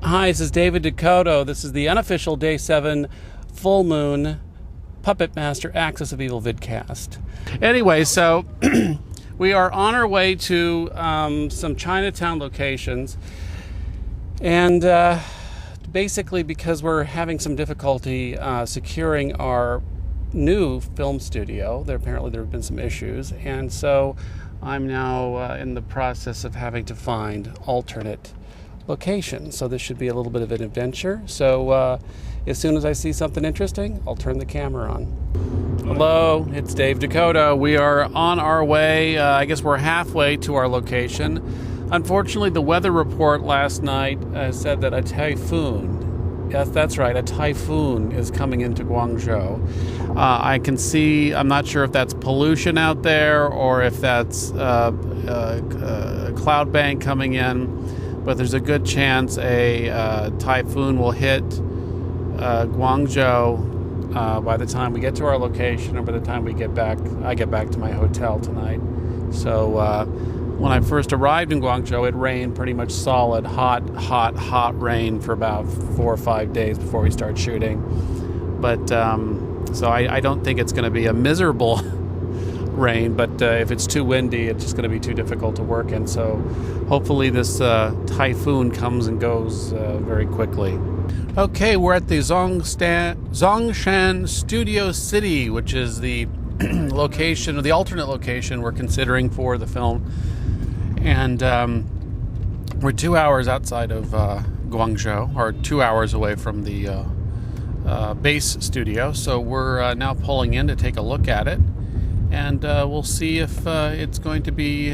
Hi, this is David Dakota. This is the unofficial Day 7 Full Moon Puppet Master Axis of Evil vidcast. Anyway, so we are on our way to some Chinatown locations, and basically because we're having some difficulty securing our new film studio. There have been some issues, and so I'm now in the process of having to find alternate location. So this should be a little bit of an adventure. So as soon as I see something interesting, I'll turn the camera on. Hello, it's Dave Dakota. We are on our way. I guess we're halfway to our location. Unfortunately, the weather report last night said that a typhoon, yes, that's right, a typhoon is coming into Guangzhou. I can see, I'm not sure if that's pollution out there or if that's a cloud bank coming in, but there's a good chance a typhoon will hit Guangzhou by the time we get to our location, or by the time I get back to my hotel tonight. So when I first arrived in Guangzhou, it rained pretty much solid, hot rain for about 4 or 5 days before we start shooting. But so I don't think it's going to be a miserable rain, but if it's too windy, it's just going to be too difficult to work in. So hopefully this typhoon comes and goes very quickly. Okay, we're at the Zhongshan Studio City, which is the location, or the alternate location we're considering for the film. And we're 2 hours outside of Guangzhou, or 2 hours away from the base studio. So we're now pulling in to take a look at it. And we'll see if it's going to be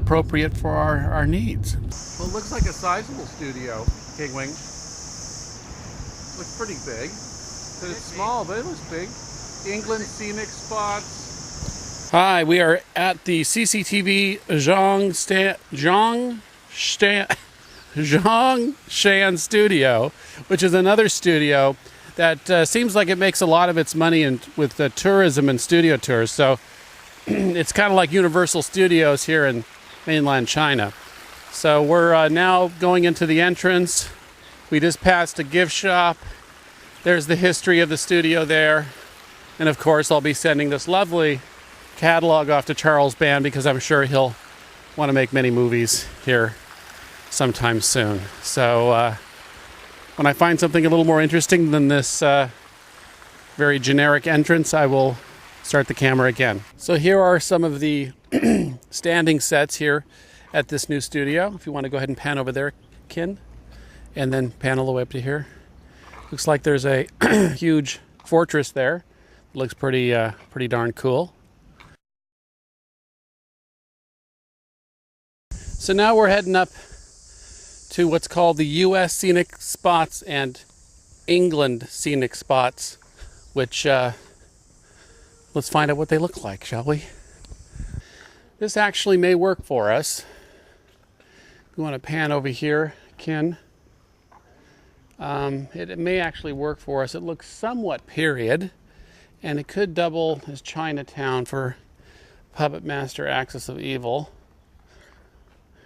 appropriate for our needs. Well, it looks like a sizable studio, King Wing. Looks pretty big. It's small, but it looks big. England Scenic Spots. Hi, we are at the CCTV Zhongshan Studio, which is another studio that seems like it makes a lot of its money with the tourism and studio tours. So it's kind of like Universal Studios here in mainland China. So we're now going into the entrance. We just passed a gift shop. There's the history of the studio there. And of course, I'll be sending this lovely catalog off to Charles Band, because I'm sure he'll want to make many movies here sometime soon. So when I find something a little more interesting than this very generic entrance, I will start the camera again. So here are some of the standing sets here at this new studio. If you want to go ahead and pan over there, Kin, and then pan all the way up to here. Looks like there's a huge fortress there. It looks pretty darn cool. So now we're heading up to what's called the U.S. Scenic Spots and England Scenic Spots, which let's find out what they look like, shall we? This actually may work for us. We want to pan over here, Ken. It may actually work for us. It looks somewhat period, and it could double as Chinatown for Puppet Master Axis of Evil.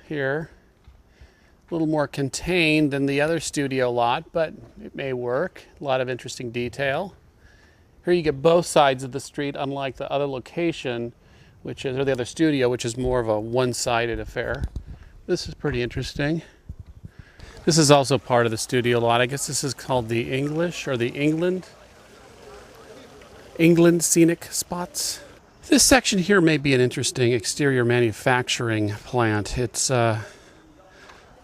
Here. A little more contained than the other studio lot, but it may work. A lot of interesting detail. Here you get both sides of the street, unlike the other location, or the other studio, which is more of a one-sided affair. This is pretty interesting. This is also part of the studio lot. I guess this is called the English, or the England Scenic Spots. This section here may be an interesting exterior manufacturing plant. It's a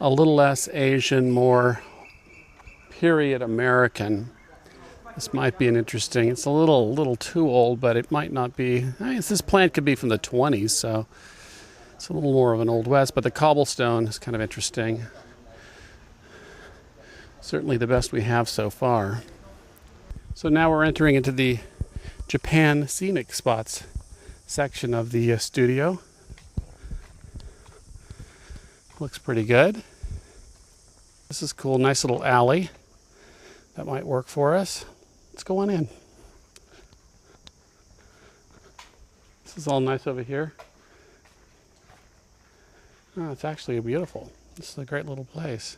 little less Asian, more period American. This might be an interesting, it's a little too old, but it might not be. This plant could be from the 20s, so it's a little more of an Old West, but the cobblestone is kind of interesting. Certainly the best we have so far. So now we're entering into the Japan Scenic Spots section of the studio. Looks pretty good. This is cool, nice little alley. That might work for us. Let's go on in. This is all nice over here. Oh, it's actually beautiful. This is a great little place.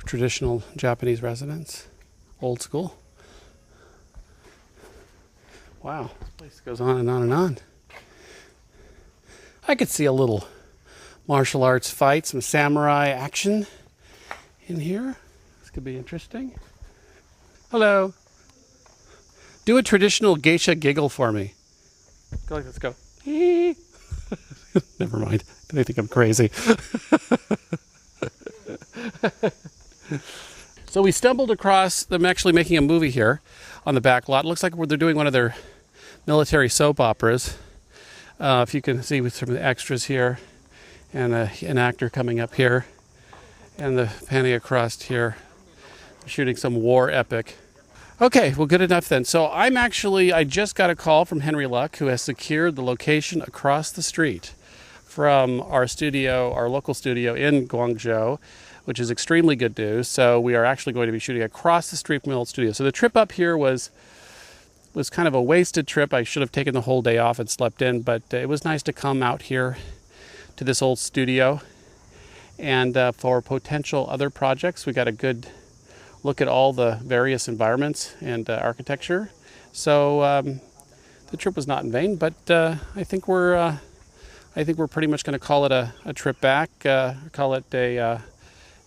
Traditional Japanese residence, old school. Wow, this place goes on and on and on. I could see a little martial arts fight, some samurai action in here. This could be interesting. Hello. Do a traditional geisha giggle for me. Go like this, go. Never mind. They think I'm crazy. So we stumbled across them actually making a movie here on the back lot. It looks like they're doing one of their military soap operas. If you can see with some of the extras here, and an actor coming up here, and the panning across here, shooting some war epic. Okay, well, good enough then. So I just got a call from Henry Luck, who has secured the location across the street from our studio, our local studio in Guangzhou, which is extremely good news. So we are actually going to be shooting across the street from the old studio. So the trip up here was kind of a wasted trip. I should have taken the whole day off and slept in, but it was nice to come out here to this old studio. And for potential other projects, we got a good look at all the various environments and architecture. So the trip was not in vain, but I think we're pretty much going to call it a trip back, call it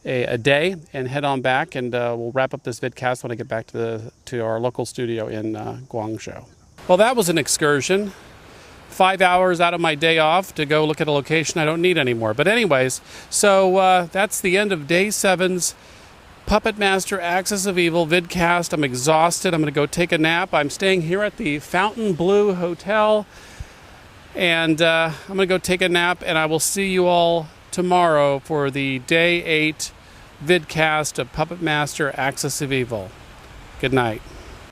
a day, and head on back, and we'll wrap up this vidcast when I get back to our local studio in Guangzhou. Well, that was an excursion. 5 hours out of my day off to go look at a location I don't need anymore. But anyways, so that's the end of day 7's Puppet Master Axis of Evil vidcast. I'm exhausted. I'm going to go take a nap. I'm staying here at the Fountain Blue Hotel, and I'm going to go take a nap, and I will see you all tomorrow for the day 8 vidcast of Puppet Master Axis of Evil. Good night.